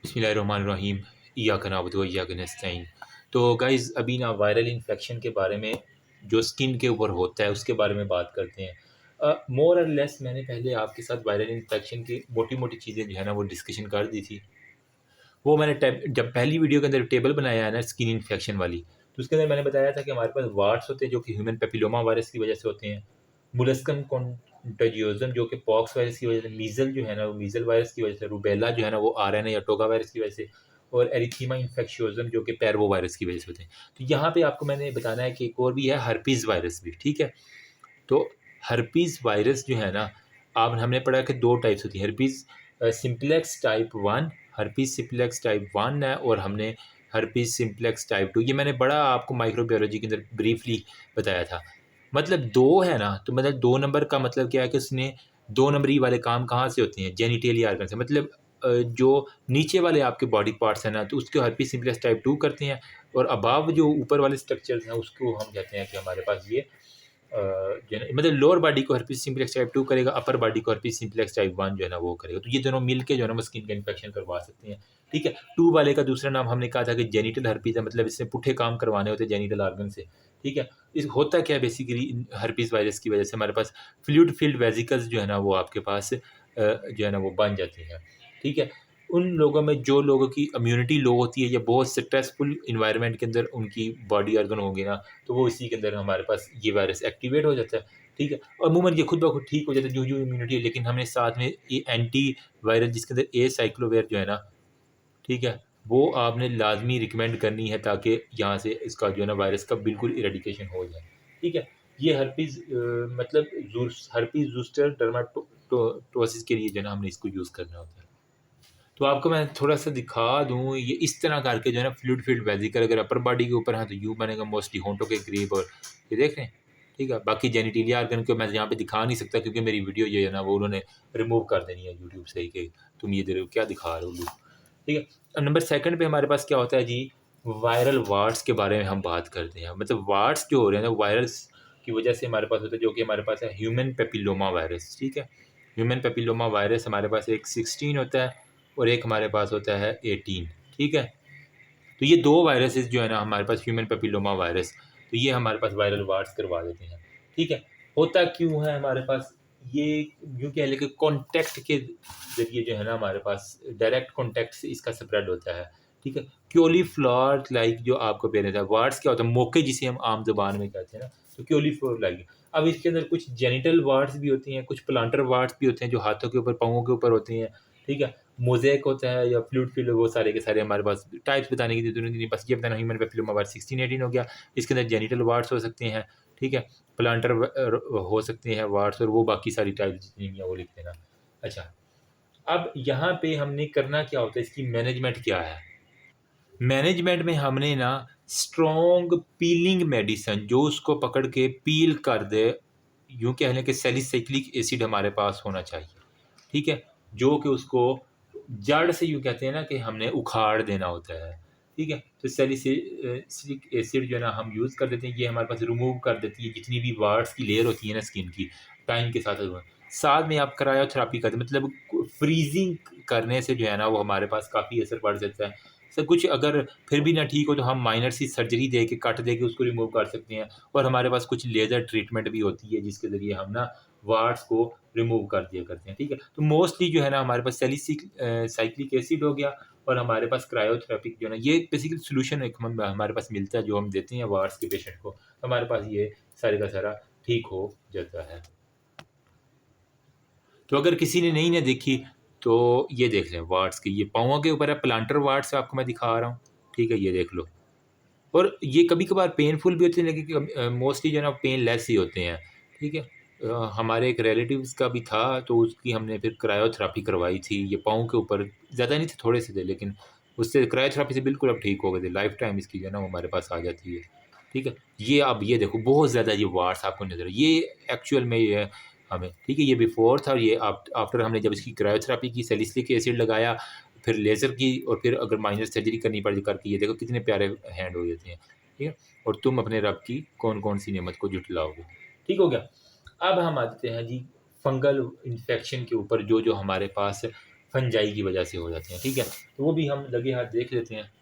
बिस्मिल्लाहिर्रहमानिर्रहीम इय्याका नअबुदु व इय्याका नस्तईन। तो गाइज़ अभी ना वायरल इन्फेक्शन के बारे में जो स्किन के ऊपर होता है उसके बारे में बात करते हैं। मोर और लेस मैंने पहले आपके साथ वायरल इन्फेक्शन की मोटी-मोटी चीज़ें जो है ना वो डिस्कशन कर दी थी। वो मैंने जब पहली वीडियो के अंदर टेबल बनाया है ना स्किन इन्फेक्शन वाली, तो उसके अंदर मैंने बताया था कि हमारे पास वार्ड्स होते हैं जो कि ह्यूमन पेपिलोमा वायरस की वजह से होते हैं। मुलस्कन कॉन्टेजियोज़म जो कि पॉक्स वायरस की वजह से, मीज़ल जो है ना वो मीज़ल वायरस की वजह से, रूबेला जो है ना वो आरएनए या टोगा वायरस की वजह से, और एरिथीमा इन्फेक्शियोज़म जो कि पैरवो वायरस की वजह से होते हैं। तो यहाँ पे आपको मैंने बताना है कि एक और भी है हर्पीज़ वायरस भी, ठीक है? तो हर्पीज़ वायरस जो है ना, आप हमने पढ़ा कि 2 टाइप्स होती है, herpes simplex type 1, herpes simplex type 1 है, और हमने हर्पीज़ सिम्प्लेक्स टाइप 2, ये मैंने बड़ा आपको माइक्रोबायोलॉजी के अंदर ब्रीफली बताया था। मतलब 2 है ना, तो मतलब 2 नंबर का मतलब क्या है कि उसने 2 नंबरी वाले काम कहाँ से होते हैं? जेनिटलिया ऑर्गन से। मतलब जो नीचे वाले आपके बॉडी पार्ट्स हैं ना, तो उसको हर्पीज़ सिम्प्लेक्स टाइप 2 करते हैं, और अबव जो ऊपर वाले स्ट्रक्चर्स हैं उसको हम कहते हैं कि हमारे पास ये जो है ना, मतलब लोअर बॉडी को हर्पीज़ सिम्प्लेक्स टाइप 2 करेगा, अपर बॉडी को हर्पीज़ सिम्प्लेक्स टाइप 1 जो है ना वो करेगा। तो ये दोनों मिल के जो है ना वो स्किन का इन्फेक्शन करवा सकते हैं, ठीक है। 2 वाले का दूसरा नाम हमने कहा था कि जेनिटल हर्पीज़ है, मतलब इससे पुट्ठे काम करवाने होते हैं जेनिटल ऑर्गन से, ठीक है। इस होता क्या है बेसिकली हर्पीज़ वायरस की वजह से हमारे पास फ्लूइड फिल्ड वेसिकल्स जो है ना वो आपके पास जो है ना वो बन जाती हैं, ठीक है। उन लोगों में जो लोगों की इम्यूनिटी लो होती है या बहुत स्ट्रेसफुल एनवायरनमेंट के अंदर उनकी बॉडी ऑर्गन होंगे ना, तो वो इसी के अंदर हमारे पास ये वायरस एक्टिवेट हो जाता है, ठीक है। और अमूमन ये खुद ब खुद ठीक हो जाता है जो इम्यूनिटी है, लेकिन हमने साथ में ये एंटी वायरल जिसके अंदर एसाइक्लोविर जो है ना, ठीक है, वो आपने लाज़मी रिकमेंड करनी है ताकि यहाँ से इसका जो है ना वायरस का बिल्कुल इरेडिकेशन हो जाए, ठीक है। ये हर्पीज़ मतलब हर्पीज़ ज़ुस्टर डर्मेटोसिस के लिए जो है ना हमने इसको यूज़ करना होता है। तो आपको मैं थोड़ा-सा दिखा दूँ, ये इस तरह करके जो है ना फ्लूइड फील्ड वेसिकल अगर अपर बॉडी के ऊपर है तो यूँ बनेगा मोस्टली होंठों के करीब, और ये देख रहे हैं, ठीक है। बाकी जेनिटलिया ऑर्गन को मैं यहाँ पे दिखा नहीं सकता क्योंकि मेरी वीडियो जो है ना वो उन्होंने रिमूव कर देनी है यूट्यूब से ही कि तुम ये दे रहे हो, क्या दिखा रहे हो लोग, ठीक है। अब नंबर 2 पे हमारे पास क्या होता है जी, वायरल वार्ड्स के बारे में हम बात करते हैं। मतलब वार्ड्स जो हो रहे हैं ना वायरस की वजह से हमारे पास होता है, जो कि हमारे पास है ह्यूमन पेपिलोमा वायरस, ठीक है। ह्यूमन पेपिलोमा वायरस हमारे पास एक 16 होता है और एक हमारे पास होता है 18, ठीक है। तो ये 2 वायरसेस जो है ना हमारे पास ह्यूमन पेपिलोमा वायरस, तो ये हमारे पास वायरल वार्ड्स करवा देते हैं, ठीक है। होता क्यों है हमारे पास ये, यूँ कह लें कि कॉन्टैक्ट के ज़रिए जो है ना हमारे पास डायरेक्ट कॉन्टैक्ट से इसका स्प्रेड होता है, ठीक है। क्यूलीफ्लावर लाइक जो आपको पेन था, वार्ड्स क्या होता है? मोके जिसे हम आम ज़ुबान में कहते हैं ना, तो क्यूलीफ्लावर लाइक। अब इसके अंदर कुछ जेनिटल वार्ड्स भी होती हैं, कुछ प्लांटर वार्ड्स भी होते हैं जो हाथों के ऊपर, पाँवों के ऊपर होती हैं, ठीक है। मोज़ेक होता है या फ्लूइड फिल्ड, वो सारे के सारे हमारे पास टाइप्स बताने की ज़रूरत नहीं, बस ये बताना ह्यूमन पेपिलोमा वायरस 16-18 हो गया। इसके अंदर जेनिटल वार्ड्स हो सकते हैं, ठीक है। प्लांटर हो सकते हैं वार्ड्स, और वो बाकी सारी टाइप्स जितनी भी हैं वो लिख देना। अच्छा, अब यहाँ पे हमने करना क्या होता है, इसकी मैनेजमेंट क्या है? मैनेजमेंट में हमने ना स्ट्रॉन्ग पीलिंग मेडिसिन जो उसको पकड़ के पील कर दे, यूँ कह लें कि सैलिसिलिक एसिड हमारे पास होना चाहिए, ठीक है? जो कि उसको जड़ से, यूँ कहते हैं ना कि हमने उखाड़ देना होता है, ठीक है? तो सैलिसिलिक एसिड जो है ना हम यूज़ कर देते हैं, ये हमारे पास रिमूव कर देती है जितनी भी वार्ड्स की लेयर होती है ना स्किन की, टाइम के साथ। साथ में आप क्रायोथेरेपी करते हैं, मतलब फ्रीज़िंग करने से जो है ना वो हमारे पास काफ़ी असर पड़ सकता है। सब कुछ अगर फिर भी ना ठीक हो तो हम माइनर सी सर्जरी दे के, कट दे के उसको रिमूव कर सकते हैं, और हमारे पास कुछ लेज़र ट्रीटमेंट भी होती है जिसके ज़रिए हम ना वार्ड्स को रिमूव कर दिया करते हैं, ठीक है। तो मोस्टली जो है ना हमारे पास साइक्लिक एसिड हो गया, और हमारे पास क्रायोथेरेपी जो है ना, ये बेसिकली सॉल्यूशन एक हमारे पास मिलता है जो हम देते हैं वार्ड्स के पेशेंट को, हमारे पास ये सारे का सारा ठीक हो जाता है। तो अगर किसी ने नहीं ना देखी तो ये देख लें वार्ड्स की, ये पाँवों के ऊपर है, प्लांटर वार्ड्स आपको मैं दिखा रहा हूँ, ठीक है, ये देख लो। और ये कभी-कभार पेनफुल भी होते हैं लेकिन मोस्टली जो है ना पेन लेस ही होते हैं, ठीक है। हमारे एक रिलेटिव्स का भी था तो उसकी हमने फिर क्रायोथेरेपी करवाई थी, ये पाँव के ऊपर, ज़्यादा नहीं थे, थोड़े से थे, लेकिन उससे क्रायोथेरेपी से बिल्कुल अब ठीक हो गए थे, लाइफ टाइम इसकी जो है ना वो हमारे पास आ जाती है, ठीक है। ये अब ये देखो बहुत ज़्यादा ये वार्ड्स आपको नज़र, ये एक्चुअल में ये है हमें, ठीक है, ये बिफ़ोर था, और ये आफ्टर हमने जब इसकी क्रायोथेरेपी की, सैलिसिलिक एसिड लगाया, फिर लेज़र की, और फिर अगर माइनर सर्जरी करनी पड़ी करके, ये देखो कितने प्यारे हैंड हो जाते हैं, ठीक है। और तुम अपने रब की कौन-कौन सी नेमत को झुठलाओगे, ठीक हो गया। अब हम आते हैं जी फंगल इन्फेक्शन के ऊपर, जो हमारे पास फंजाई की वजह से हो जाते हैं, ठीक है? तो वो भी हम लगे हाथ देख लेते हैं।